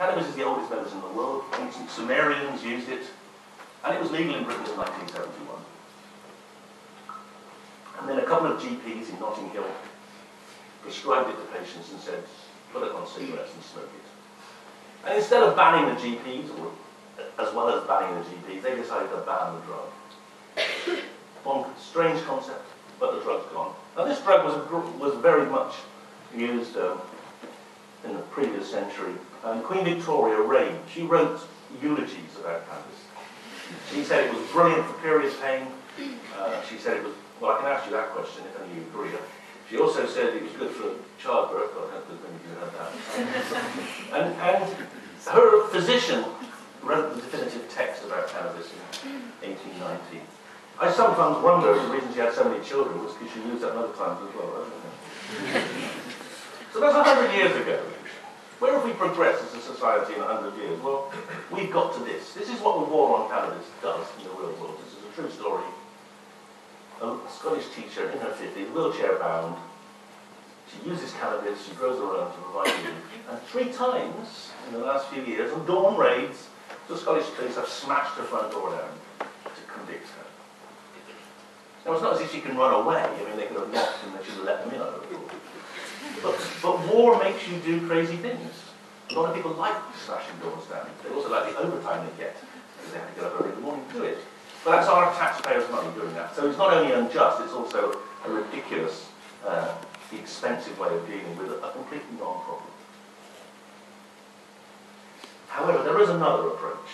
Cannabis is the oldest medicine in the world. Ancient Sumerians used it, and it was legal in Britain in 1971. And then a couple of GPs in Notting Hill prescribed it to patients and said, put it on cigarettes and smoke it. And instead of banning the GPs, or as well as banning the GPs, they decided to ban the drug. Strange concept, but the drug's gone. Now this drug was very much used in the previous century. Queen Victoria reigned. She wrote eulogies about cannabis. She said it was brilliant for period pain. She said it was, well, I can ask you that question if any of you agree. She also said it was good for childbirth. I don't know if many of you heard that. And her physician wrote the definitive text about cannabis in 1890. I sometimes wonder if the reason she had so many children was because she used it other times as well. I don't know. So that's 100 years ago. Where have we progressed as a society in 100 years? Well, we've got to this. This is what the war on cannabis does in the real world. This is a true story. A Scottish teacher in her 50s, wheelchair bound. She uses cannabis, she grows her own to provide relief. And 3 times in the last few years, on dawn raids, the Scottish police have smashed her front door down to convict her. Now, it's not as if she can run away. I mean, they could have knocked and they should have let them in. But war makes you do crazy things. A lot of people like smashing doors down. They also like the overtime they get, because they have to get up early in the morning to do it. But that's our taxpayers' money doing that. So it's not only unjust, it's also a ridiculous, expensive way of dealing with a completely non-problem. However, there is another approach.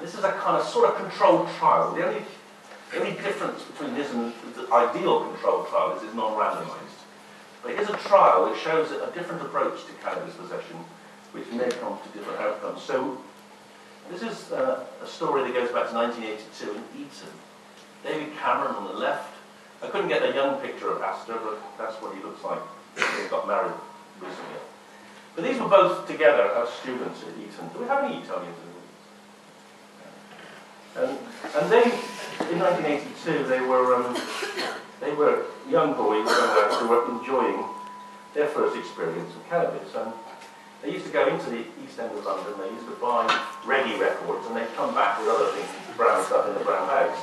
This is a kind of sort of controlled trial. The only difference between this and the ideal controlled trial is it's non-randomized. But here's a trial that shows a different approach to cannabis possession, which may come to different outcomes. So this is a story that goes back to 1982 in Eton. David Cameron on the left. I couldn't get a young picture of Astor, but that's what he looks like. He got married recently. But these were both together as students at Eton. Do we have any Italians in the audience? And they, in 1982, they were young boys who were enjoying their first experience of cannabis. And they used to go into the East End of London, they used to buy reggae records, and they'd come back with other things, brown stuff in the brown bags.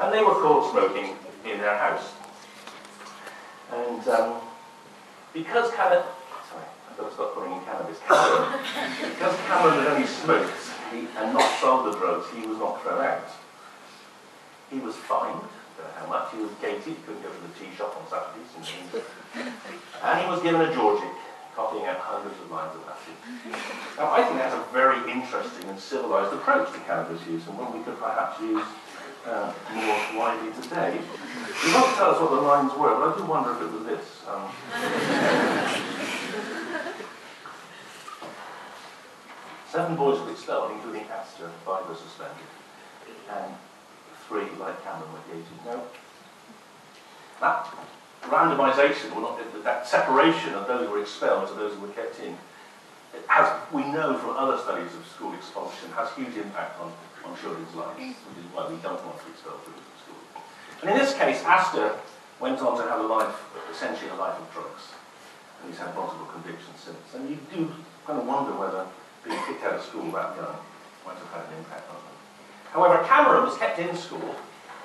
And they were caught smoking in their house. And because Cameron, sorry, I've got to stop calling him cannabis, because Cameron had only smoked and not sold the drugs, he was not thrown out. He was fined, don't know how much, he was gated, he couldn't go to the tea shop on Saturdays. And he was given a Georgic, copying out hundreds of lines of acid. Now, I think that's a very interesting and civilized approach to cannabis use, and one we could perhaps use more widely today. You won't tell us what the lines were, but I do wonder if it was this. 7 boys were expelled, including Astor, 5 were suspended, and 3, like Cameron, were gated. Now, that randomisation, or not, that separation of those who were expelled to those who were kept in, as we know from other studies of school expulsion, has huge impact on children's lives, which is why we don't want to expel children from school. And in this case, Astor went on to have a life, essentially a life of drugs, and he's had multiple convictions since. And you do kind of wonder whether being kicked out of school that young might have had an impact on them. However, Cameron was kept in school.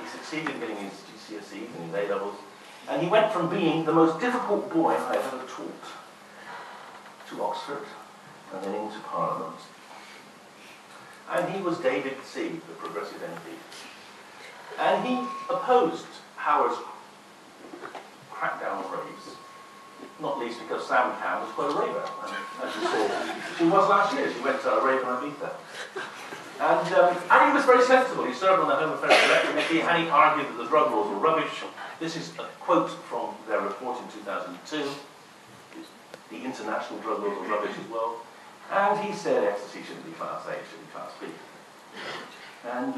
He succeeded in getting his GCSEs and his A-levels, and he went from being the most difficult boy I've ever taught to Oxford, and then into Parliament. And he was David Seed, the Progressive MP. And he opposed Howard's crackdown on raves, not least because Sam Cam was quite a raver. And as you saw, she was last year. She went to a rave in Ibiza. And he was very sensible. He served on the Home Affairs Select Committee, and he argued that the drug laws were rubbish. This is a quote from their report in 2002. The international drug laws are rubbish as well. And he said ecstasy shouldn't be class A, it should be class B. And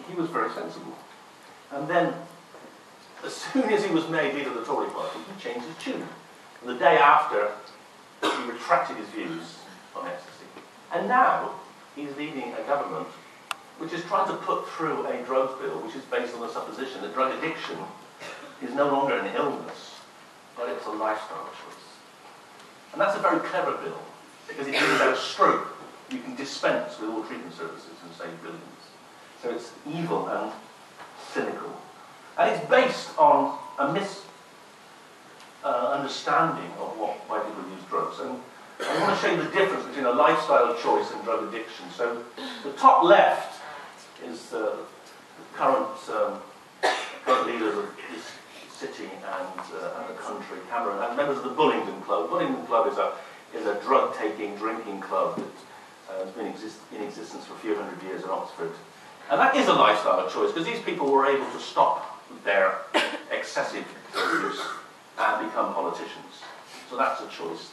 he was very sensible. And then, as soon as he was made leader of the Tory party, he changed his tune. And the day after, he retracted his views on ecstasy. And now, he's leading a government which is trying to put through a drugs bill which is based on the supposition that drug addiction is no longer an illness, but it's a lifestyle choice. And that's a very clever bill, because it means that a stroke, you dispense with all treatment services and save billions. So it's evil and cynical. And it's based on a misunderstanding of why people use drugs. And I want to show you the difference between a lifestyle choice and drug addiction. So the top left is the current leaders of this city and the country, Cameron, and members of the Bullingdon Club. Bullingdon Club is a drug-taking, drinking club that has been in existence for a few hundred years in Oxford. And that is a lifestyle choice, because these people were able to stop their excessive drug use and become politicians. So that's a choice.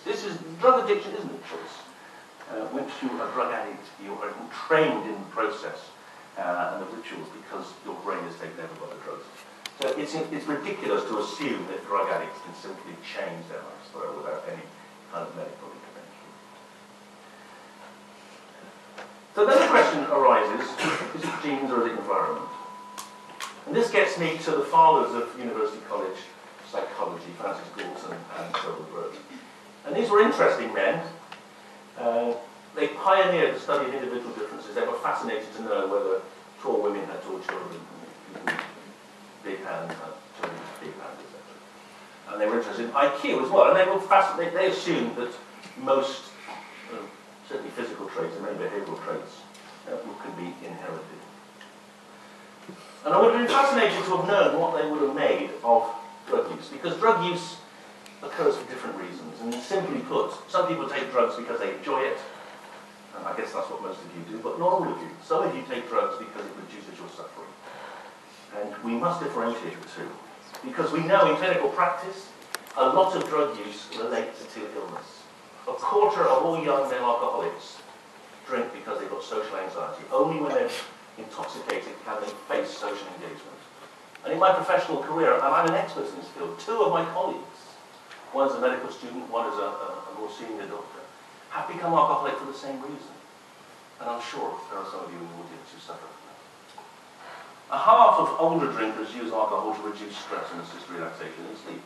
Drug addiction isn't a choice. Once you are a drug addict, you are trained in the process and the rituals because your brain is taken over by the drugs. So it's ridiculous to assume that drug addicts can simply change their lifestyle without any kind of medical intervention. So then the question arises, is it genes or is it environment? And this gets me to the fathers of University College psychology, Francis Galton and Trevor Burton. And these were interesting men. They pioneered the study of individual differences. They were fascinated to know whether tall women had tall children, big hands had children with big hands, etc. And they were interested in IQ as well. And they were fascinated. They assumed that most, certainly physical traits and many behavioural traits, could be inherited. And I would have been fascinated to have known what they would have made of drug use, because drug use occurs for different reasons. And simply put, some people take drugs because they enjoy it, and I guess that's what most of you do, but not all of you. Some of you take drugs because it reduces your suffering. And we must differentiate the two, because we know in clinical practice, a lot of drug use relates to illness. A quarter of all young male alcoholics drink because they've got social anxiety. Only when they're intoxicated can they face social engagement. And in my professional career, and I'm an expert in this field, two of my colleagues, one is a medical student, one is a more senior doctor, have become alcoholic for the same reason. And I'm sure there are some of you in the audience who suffer from that. A half of older drinkers use alcohol to reduce stress and assist relaxation and sleep.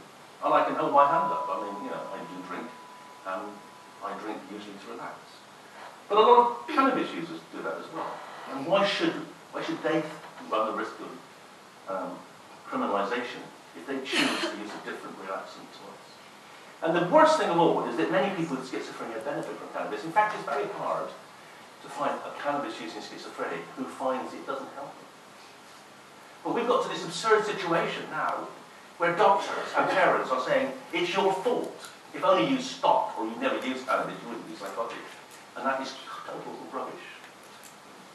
And I can hold my hand up. I mean, I do drink, and I drink usually to relax. But a lot of cannabis users do that as well. And why should they run the risk of criminalisation if they choose to use a different relaxant to us? And the worst thing of all is that many people with schizophrenia benefit from cannabis. In fact, it's very hard to find a cannabis-using schizophrenic who finds it doesn't help them. But we've got to this absurd situation now where doctors and parents are saying, it's your fault. If only you stopped or you never used cannabis, you wouldn't be psychotic. And that is total rubbish.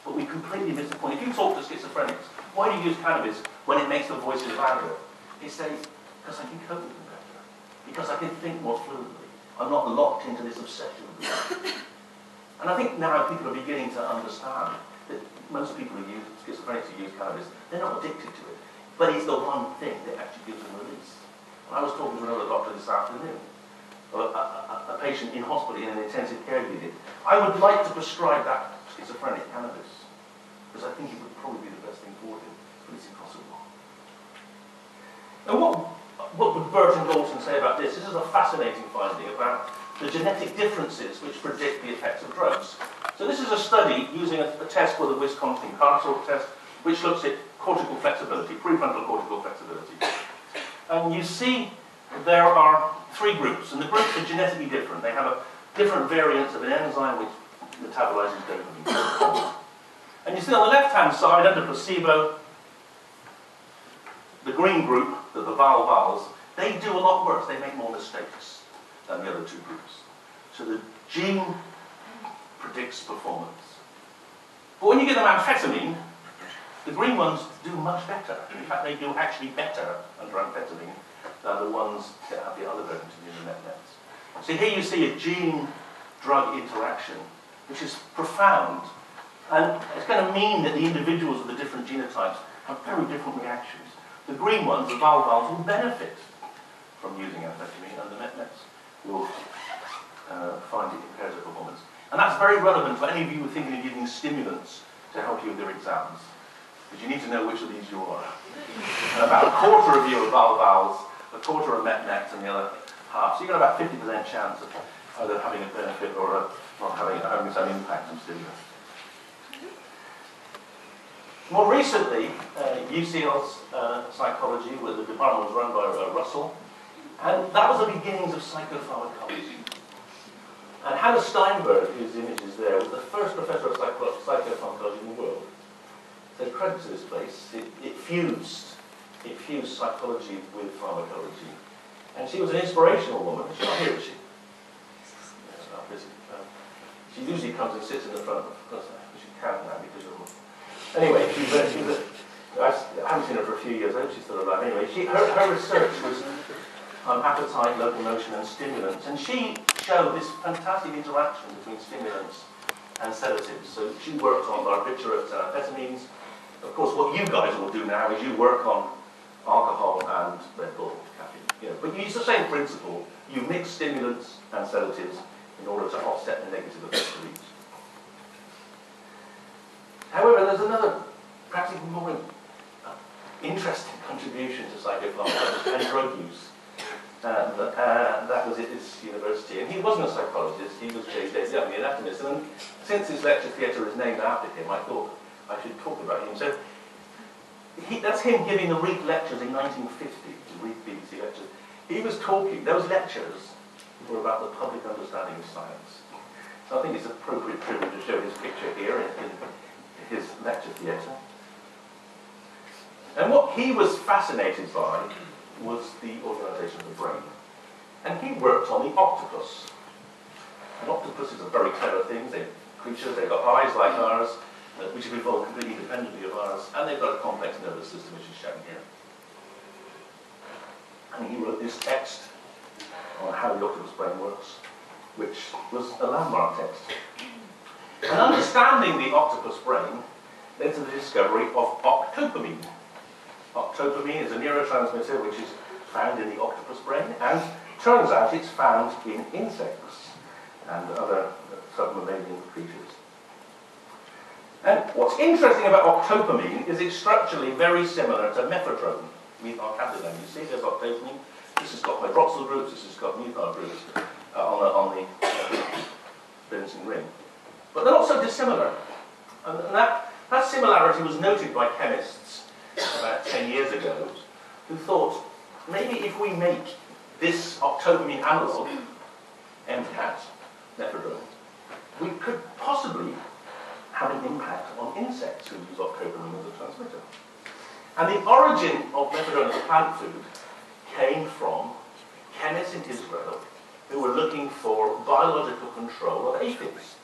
But we completely miss the point. If you talk to schizophrenics, why do you use cannabis when it makes the voices louder? They say, because I can cope with them better. Because I can think more fluently. I'm not locked into this obsession with them. And I think now people are beginning to understand that most people who use schizophrenics who use cannabis, they're not addicted to it. But it's the one thing that actually gives them release. And I was talking to another doctor this afternoon, a patient in hospital in an intensive care unit. I would like to prescribe that schizophrenic cannabis, because I think it would probably be the best thing for him, but it's impossible. Now what would Burt and Galton say about this? This is a fascinating finding about the genetic differences which predict the effects of drugs. So this is a study using a test called the Wisconsin-Carter test, which looks at cortical flexibility, prefrontal cortical flexibility. And you see there are three groups, and the groups are genetically different. They have different variants of an enzyme which metabolizes dopamine. And you see on the left-hand side, under placebo, the green group, the vowels, they do a lot worse. They make more mistakes than the other two groups. So the gene predicts performance. But when you give them amphetamine, the green ones do much better. In fact, they do actually better under amphetamine than the ones that have the other versions in the net. So here you see a gene-drug interaction, which is profound. And it's going to mean that the individuals of the different genotypes have very different reactions. The green ones, the vowels, will benefit from using amphetamine, and the net-nets will find it impairs their performance. And that's very relevant for any of you who are thinking of using stimulants to help you with your exams, because you need to know which of these you are. And about a quarter of you are vowels, a quarter are met-nets, and the other half. So you've got about 50% chance of either having a benefit or not having some impact on stimulus. More recently, UCL's psychology, where the department was run by Russell, and that was the beginnings of psychopharmacology. And Hannah Steinberg, whose image is there, was the first professor of psychopharmacology in the world. So credit to this place, it fused psychology with pharmacology. And she was an inspirational woman. She's not here, is she? Yes, not busy. She usually comes and sits in the front, of course, she can't now because of... Anyway, I haven't seen her for a few years, I hope she's still alive. Anyway, her research was on appetite, locomotion and stimulants, and she showed this fantastic interaction between stimulants and sedatives. So she worked on barbiturates and amphetamines. Of course, what you guys will do now is you work on alcohol and Red Bull, caffeine. You know, but you use the same principle. You mix stimulants and sedatives in order to offset the negative effects of each. However, there's another, perhaps even more interesting contribution to psychopharmacology and drug use. That was at this university. And he wasn't a psychologist, he was J.J. Young, the anatomist. And since his lecture theatre is named after him, I thought I should talk about him. So that's him giving the Reed lectures in 1950, the Reed BBC lectures. He was talking, those lectures were about the public understanding of science. So I think it's an appropriate privilege to show his picture here in his lecture theatre. And what he was fascinated by was the organisation of the brain. And he worked on the octopus. An octopus is a very clever thing. They're creatures, they've got eyes like ours, which have evolved completely independently of ours, and they've got a complex nervous system, which is shown here. And he wrote this text on how the octopus brain works, which was a landmark text. And understanding the octopus brain led to the discovery of octopamine. Octopamine is a neurotransmitter which is found in the octopus brain, and turns out it's found in insects and other submammalian creatures. And what's interesting about octopamine is it's structurally very similar to methadone, methylcathinone. You see, there's octopamine. This has got hydroxyl groups, this has got methyl groups on the adenosine ring. But they're not so dissimilar. And that similarity was noted by chemists about 10 years ago, who thought, maybe if we make this octopamine analogue, MCAT, methadone, we could possibly have an impact on insects who use octopamine as a transmitter. And the origin of methadone as a plant food came from chemists in Israel who were looking for biological control of aphids.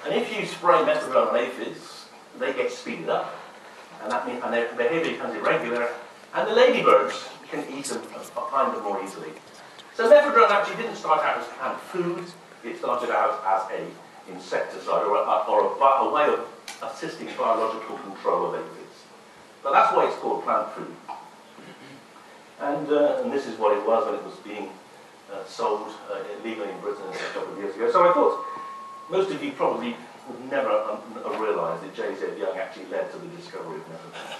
And if you spray methadone on aphids, they get speeded up, and that means their behaviour becomes irregular, and the ladybirds can eat them and find them more easily. So methadone actually didn't start out as plant food, it started out as an insecticide or a way of assisting biological control of aphids. But that's why it's called plant food. And this is what it was when it was being sold illegally in Britain a couple of years ago. So I thought most of you probably would never realise that J.Z. Young actually led to the discovery of methadone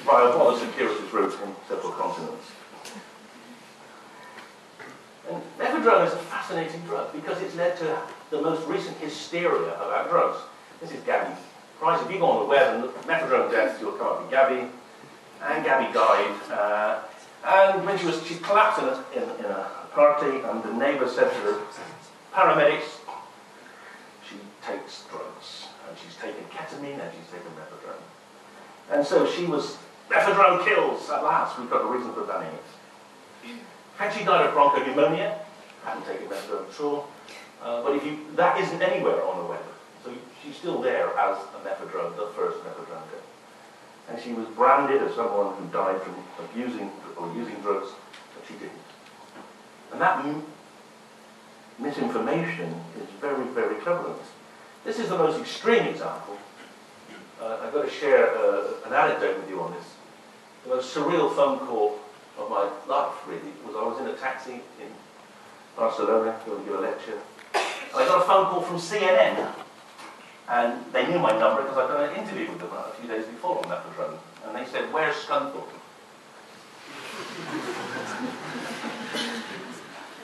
via one of the circuitous routes in several continents. And methadone is a fascinating drug because it's led to the most recent hysteria about drugs. This is Gabby Price. If you go on the web and look at methadone deaths, you'll come up with Gabby. And Gabby died. And when she collapsed in a party, and the neighbour said to her, paramedics, she takes drugs. And she's taken ketamine and she's taken methadone. And so she was, methadone kills, at last, we've got a reason for banning it. Had she died of bronchopneumonia, hadn't taken methadone at all. But that isn't anywhere on the web. So she's still there as a methadone, the first methadone death. And she was branded as someone who died from abusing or using drugs, but she didn't. And that misinformation is very, very prevalent. This is the most extreme example. I've got to share an anecdote with you on this. The most surreal phone call of my life, really, was I was in a taxi in Barcelona going to give a lecture. And I got a phone call from CNN. And they knew my number because I'd done an interview with them a few days before on methadone. And they said, where's Scunthorpe?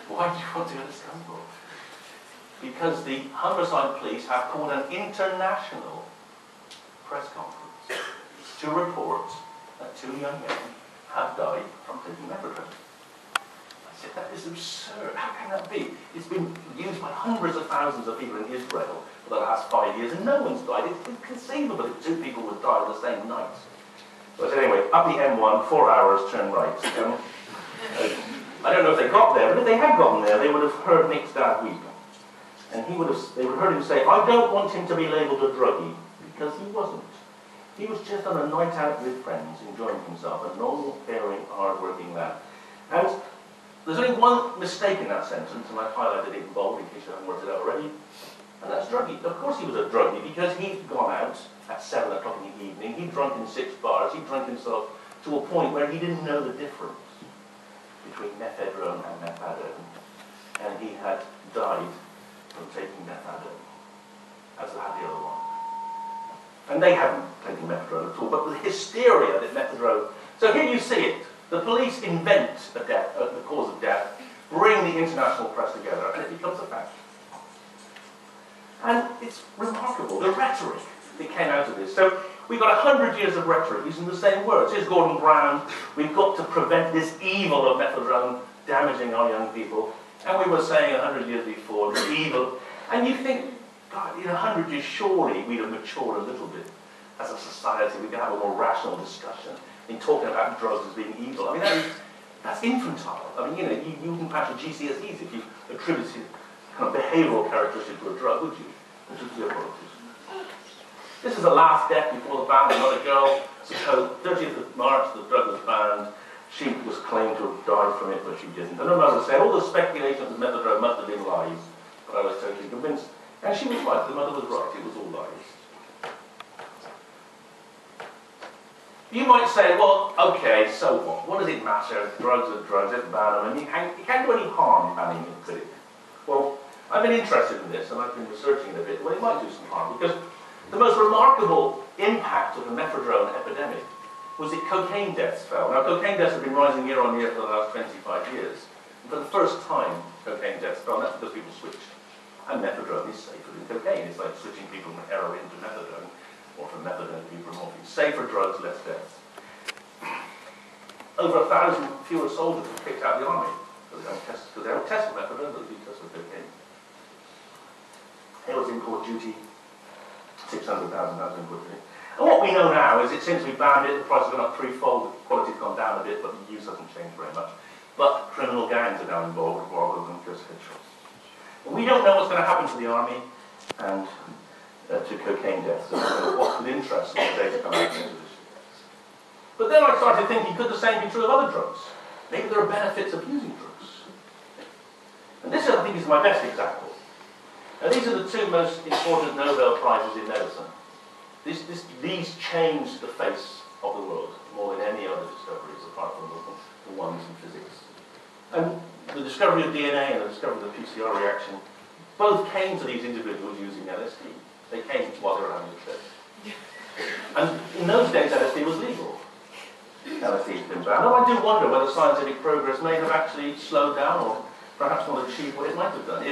Why do you want to go to Scunthorpe? because the Humberside police have called an international press conference to report that 2 young men have died from taking methadone. I said, that is absurd. How can that be? It's been used by hundreds of thousands of people in Israel for the last 5 years, and no one's died. It's inconceivable that 2 people would die on the same night. So I said, anyway, up the M1, 4 hours, turn right. I don't know if they got there, but if they had gotten there, they would have heard Nick's dad weep. And they would have heard him say, I don't want him to be labelled a druggie, because he wasn't. He was just on a night out with friends, enjoying himself, a normal, caring, hard-working lad. And there's only one mistake in that sentence, and I've highlighted it in bold in case you haven't worked it out already, and that's druggie. Of course he was a druggie, because he'd gone out at 7 o'clock in the evening, he'd drunk in 6 bars, he'd drunk himself to a point where he didn't know the difference between mephedrone and methadone, and he had died from taking methadone, as had the other one. And they hadn't taken methadone at all, but the hysteria that methadone... So here you see it. The police invent the cause of death, bring the international press together, and it becomes a fact. And it's remarkable, the rhetoric that came out of this. So we've got 100 years of rhetoric using the same words. Here's Gordon Brown. We've got to prevent this evil of methadone damaging our young people. And we were saying 100 years before, the evil. And you think, God, in 100 years, surely we'd have matured a little bit as a society. We could have a more rational discussion in talking about drugs as being evil. I mean, that's infantile. I mean, you wouldn't pass your GCSEs if you attributed kind of behavioural characteristic to a drug, would you? This is the last death before the ban. Another girl, suppose 30th of March, the drug was banned. She was claimed to have died from it, but she didn't. And as I said, all the speculation that methadone must have been lies, but I was totally convinced. And she was right, the mother was right, it was all lies. You might say, well, okay, so what? What does it matter? Drugs are drugs, let's ban them. I mean, it can't do any harm banning it, could it? Well, I've been interested in this, and I've been researching it a bit. Well, it might do some harm, because the most remarkable impact of the methadone epidemic was that cocaine deaths fell. Now, cocaine deaths have been rising year on year for the last 25 years. And for the first time, cocaine deaths fell, and that's because people switched. And methadone is safer than cocaine. It's like switching people from heroin to methadone, or from methadone to buprenorphine. Safer drugs, less deaths. Over 1,000 fewer soldiers were kicked out of the army because they don't test for methadone, but they test for cocaine. It was in court duty, 600,000 in court duty. And what we know now is that since we banned it, the price has gone up threefold, the quality's gone down a bit, but the use hasn't changed very much. But criminal gangs are now involved rather than just headshots. And we don't know what's going to happen to the army and to cocaine deaths. So we're going to watch with interest when the data come out into this. But then I started thinking, could the same be true of other drugs? Maybe there are benefits of using drugs. And this, I think, is my best example. Now, these are the 2 most important Nobel Prizes in medicine. These changed the face of the world more than any other discoveries, apart from the ones in physics. And the discovery of DNA and the discovery of the PCR reaction both came to these individuals using LSD. They came while they were having a trip. And in those days, LSD was legal. LSD has been banned. And I do wonder whether scientific progress may have actually slowed down or perhaps not achieved what it might have done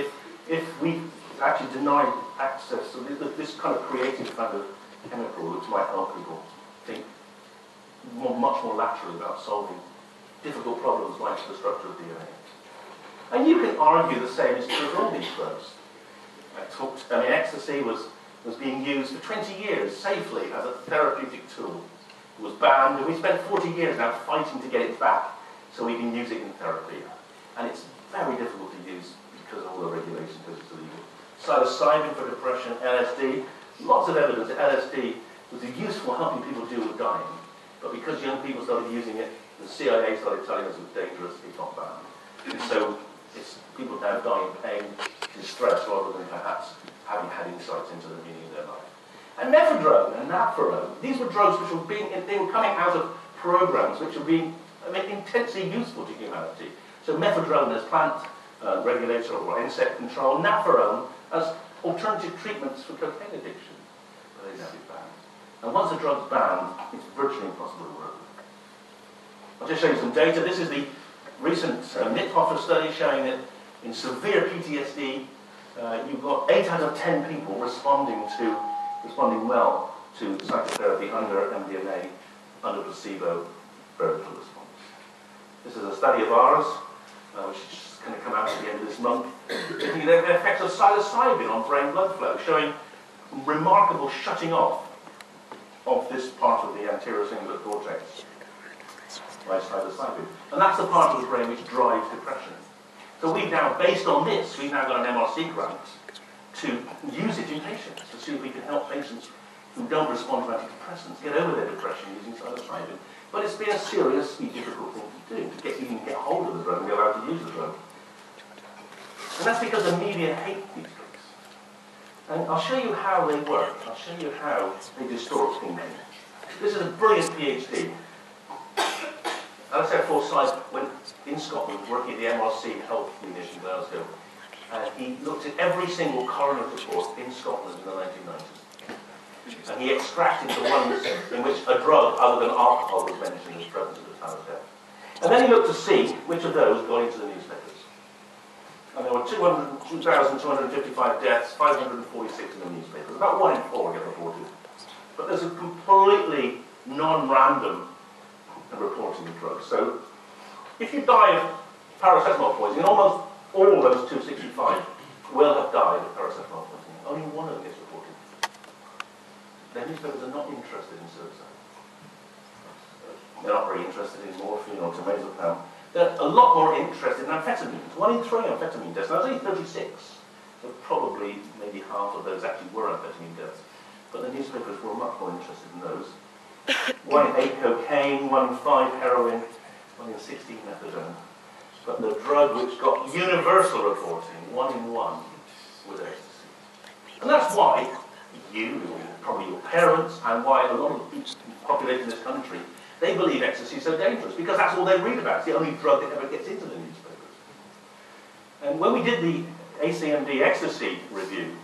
if we actually denied access to this kind of creative kind of chemical which might help people think much more laterally about solving difficult problems like the structure of DNA. And you can argue the same is true of all these drugs. Ecstasy was being used for 20 years safely as a therapeutic tool. It was banned, and we spent 40 years now fighting to get it back so we can use it in therapy. And it's very difficult to use because of all the regulations, because it's illegal. Psilocybin for depression, LSD, lots of evidence that LSD was useful helping people deal with dying. But because young people started using it, the CIA started telling us it was dangerous, it's not banned. And so people now die in pain, distress, rather than perhaps having had insights into the meaning of their life. And methadone and naproxen, these were drugs which were coming out of programs which were being intensely useful to humanity. So methadone as plant regulator or insect control, naproxen as alternative treatments for cocaine addiction. But they now be banned. And once a drug's banned, it's virtually impossible to work with. I'll just show you some data. This is the recent Nutt study showing that in severe PTSD, you've got 8 out of 10 people responding well to psychotherapy under MDMA, under placebo, very little response. This is a study of ours, which is going to come out at the end of this month, looking at the effects of psilocybin on brain blood flow, showing remarkable shutting off of this part of the anterior cingulate cortex by psilocybin. And that's the part of the brain which drives depression. So we've now, based on this, we've now got an MRC grant to use it in patients, to see if we can help patients who don't respond to antidepressants get over their depression using psilocybin. But it's been a seriously difficult thing to do, to even get hold of the drug and be allowed to use the drug. And that's because the media hate these drugs. And I'll show you how they work. I'll show you how they distort thinking. This is a brilliant PhD. Alistair Forsyth went in Scotland working at the MRC Health Unit in Glasgow. And he looked at every single coroner's report in Scotland in the 1990s. And he extracted the ones in which a drug other than alcohol was mentioned as present at the time of death. And then he looked to see which of those got into the newspapers. And there were 2,255 deaths, 546 in the newspapers. About 1 in 4 get reported. But there's a completely non-random reporting of drugs. So if you die of paracetamol poisoning, almost all those 265 will have died of paracetamol poisoning. Only one of them gets reported. The newspapers are not interested in suicide. They're not very interested in morphine or diazepam. They're a lot more interested in amphetamines. 1 in 3 amphetamine deaths. Now, there's only 36. So probably maybe half of those actually were amphetamine deaths. But the newspapers were much more interested in those. 1 in 8 cocaine, 1 in 5 heroin, 1 in 16 methadone. But the drug which got universal reporting, 1 in 1, was ecstasy. And that's why you, probably your parents, and why a lot of the population in this country, they believe ecstasy is so dangerous, because that's all they read about. It's the only drug that ever gets into the newspapers. And when we did the ACMD ecstasy review,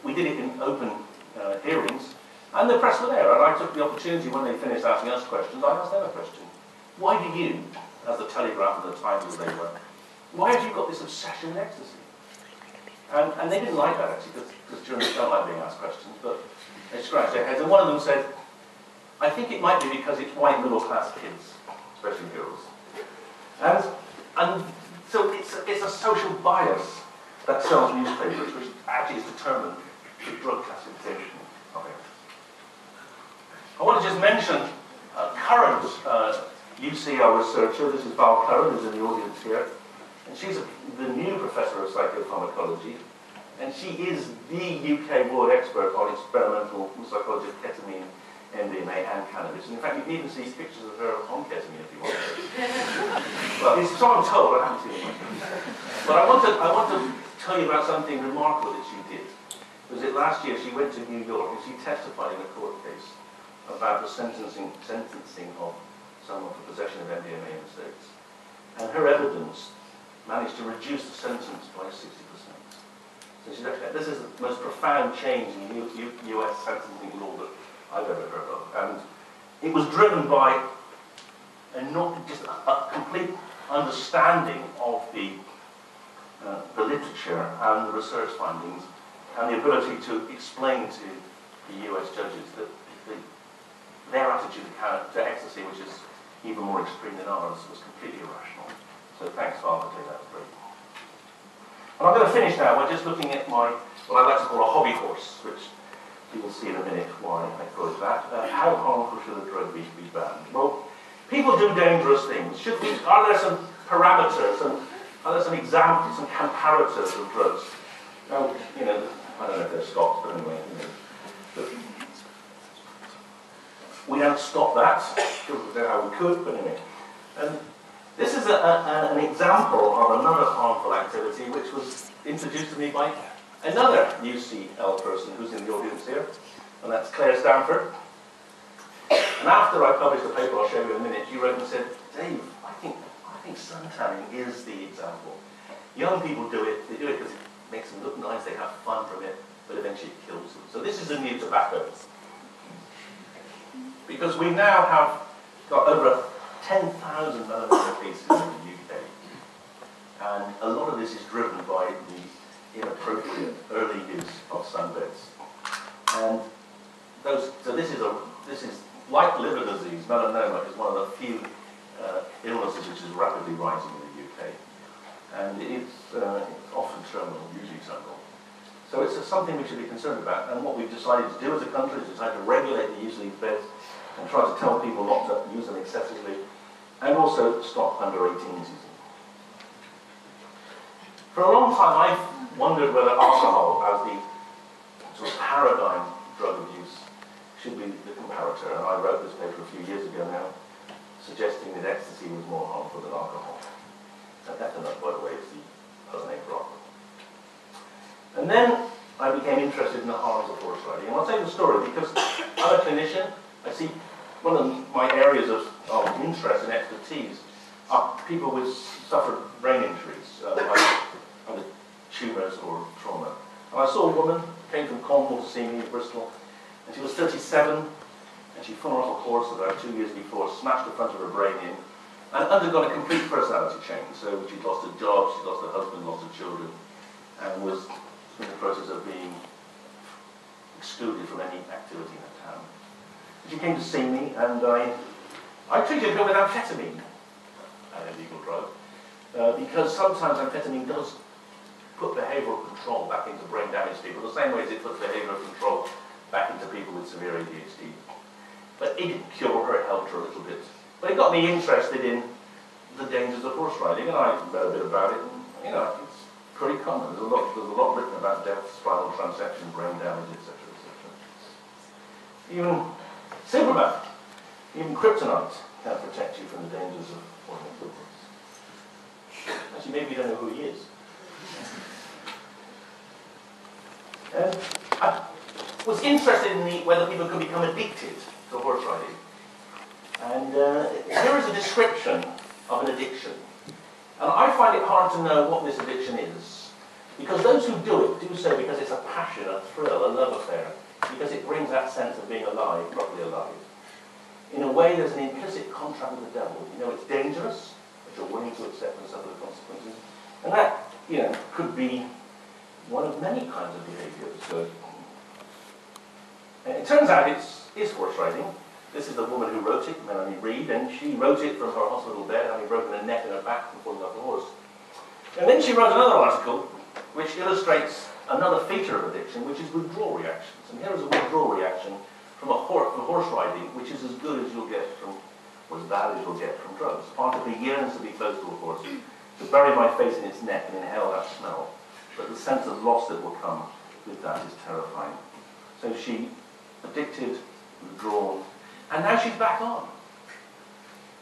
we did it in open hearings, and the press were there, and I took the opportunity when they finished asking us questions, I asked them a question. Why do you, as the Telegraph and the Times as they were, why have you got this obsession with ecstasy? And they didn't like that, actually, because journalists don't like being asked questions, but they scratched their heads, and one of them said, I think it might be because it's white middle-class kids, especially girls. And so it's a social bias that sells newspapers, which actually is determined through drug classification of it. I want to just mention a current UCL researcher. This is Val Curran, who's in the audience here. And she's the new professor of psychopharmacology. And she is the UK world expert on experimental psychology of ketamine, MDMA, and cannabis. And in fact, you can even see pictures of her on ketamine if you want. Well, it's so I'm told, I haven't seen them myself. But I want to tell you about something remarkable that she did. Was it last year she went to New York and she testified in a court case about the sentencing of someone for possession of MDMA in the States. And her evidence managed to reduce the sentence by 60%. So she's actually, this is the most profound change in US sentencing law that I've ever heard of. And it was driven by just a complete understanding of the literature and the research findings and the ability to explain to the US judges that their attitude to ecstasy, which is even more extreme than ours, was completely irrational. So thanks, Father, for that. Great. And I'm going to finish now by just looking at my, what I like to call a hobby horse, which you will see in a minute why I thought that. How harmful should a drug be banned? Well, people do dangerous things. Are there some parameters, are there some examples, some comparators of drugs? Now, I don't know if they're Scots, but anyway, we don't stop that. Don't know how we could, but anyway. This is an example of another harmful activity which was introduced to me by another UCL person who's in the audience here, and that's Claire Stanford. And after I published the paper, I'll show you in a minute, she wrote and said, Dave, I think suntanning is the example. Young people do it, they do it because it makes them look nice, they have fun from it, but eventually it kills them. So this is the new tobacco. Because we now have got over 10,000 melanoma cases in the UK. And a lot of this is driven by the inappropriate early use of sunbeds. And so this is like liver disease. Melanoma is one of the few illnesses which is rapidly rising in the UK, and it's often terminal, usually terminal. So it's something we should be concerned about. And what we've decided to do as a country is decide to regulate the use of these beds and try to tell people not to use them excessively, and also stop under-18s using them. For a long time, I've wondered whether alcohol, as the sort of paradigm drug of use, should be the comparator. And I wrote this paper a few years ago now, suggesting that ecstasy was more harmful than alcohol. And ethanol, by the way, is the other name for alcohol. And then I became interested in the harms of horse riding. And I'll tell you the story because I'm a clinician. I see one of my areas of interest and expertise are people who suffered brain injuries, either tumours or trauma. And I saw a woman who came from Cornwall to see me in Bristol, and she was 37, and she'd fallen off a horse about 2 years before, smashed the front of her brain in, and undergone a complete personality change. So she'd lost her job, she'd lost her husband, lost her children, and was in the process of being excluded from any activity in the town. She came to see me, and I treated her with amphetamine, an illegal drug, because sometimes amphetamine does put behavioural control back into brain damaged people, the same way as it puts behavioural control back into people with severe ADHD. But it didn't cure her, it helped her a little bit. But it got me interested in the dangers of horse riding, and I read a bit about it, and it's pretty common. There's a lot written about death, spinal transection, brain damage, etc., etc. Even silverback, even kryptonite can protect you from the dangers of horse. Actually, maybe you don't know who he is. I was interested in whether people could become addicted to horse riding. And here is a description of an addiction. And I find it hard to know what this addiction is, because those who do it do so because it's a passion, a thrill, a love affair, because it brings that sense of being alive, properly alive. In a way, there's an implicit contract with the devil. It's dangerous, but you're willing to accept and suffer the consequences. And that, could be one of many kinds of behaviours. So, it turns out it's horse riding. This is the woman who wrote it, Melanie Reed, and she wrote it from her hospital bed, having broken her neck and her back from falling off the horse. And then she wrote another article which illustrates another feature of addiction, which is withdrawal reactions. And here is a withdrawal reaction from horse riding, which is as good as you'll get from, or as bad as you'll get from drugs. Part of me yearns to be close to a horse, to bury my face in its neck and inhale that smell. But the sense of loss that will come with that is terrifying. So she addicted, withdrawn, and now she's back on.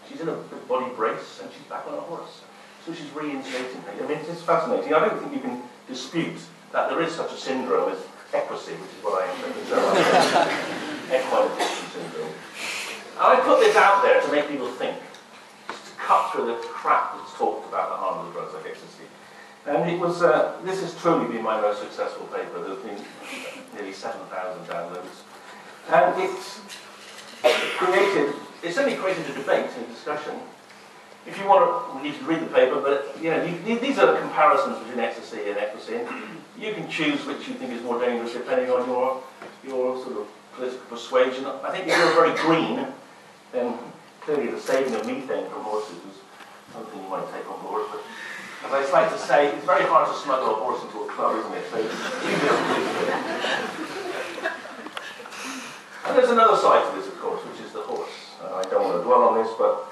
She's in a body brace and she's back on a horse. So she's reinstating things. I mean, it's fascinating. I don't think you can dispute that there is such a syndrome as equity, which is what I am thinking. Equine addiction syndrome. And I put this out there to make people think, just to cut through the crap that's talked about the harm of drugs like ecstasy. And it was, this has truly been my most successful paper. There's been nearly 7,000 downloads. And it's only created a debate and a discussion. If you want to, you can read the paper, but these are the comparisons between ecstasy and ecstasy. You can choose which you think is more dangerous depending on your sort of political persuasion. I think if you're very green, then clearly the saving of methane from horses is something you might take on board. But as I like to say, it's very hard to smuggle a horse into a club, isn't it? So and there's another side to this, of course, which is the horse. I don't want to dwell on this, but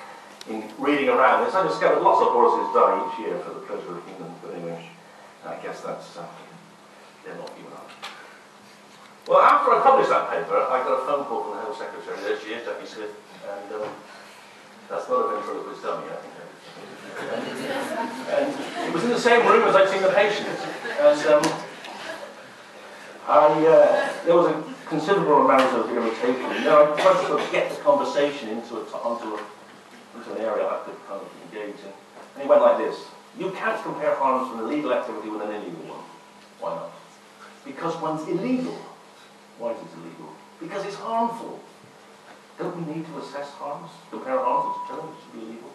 in reading around this, I discovered lots of horses die each year for the pleasure of humans. But anyway, I guess that's they're not human. Well, after I published that paper, I got a phone call from the Home Secretary. There she is, Jackie Smith, and that's not a ventriloquist dummy, I think. And it was in the same room as I'd seen the patient, and there was a considerable amount of irritation. I tried to sort of get the conversation onto an area I could kind of engage in. And he went like this: you can't compare harms from a legal activity with an illegal one. Why not? Because one's illegal. Why is it illegal? Because it's harmful. Don't we need to assess harms, compare harms, and determine it should be illegal?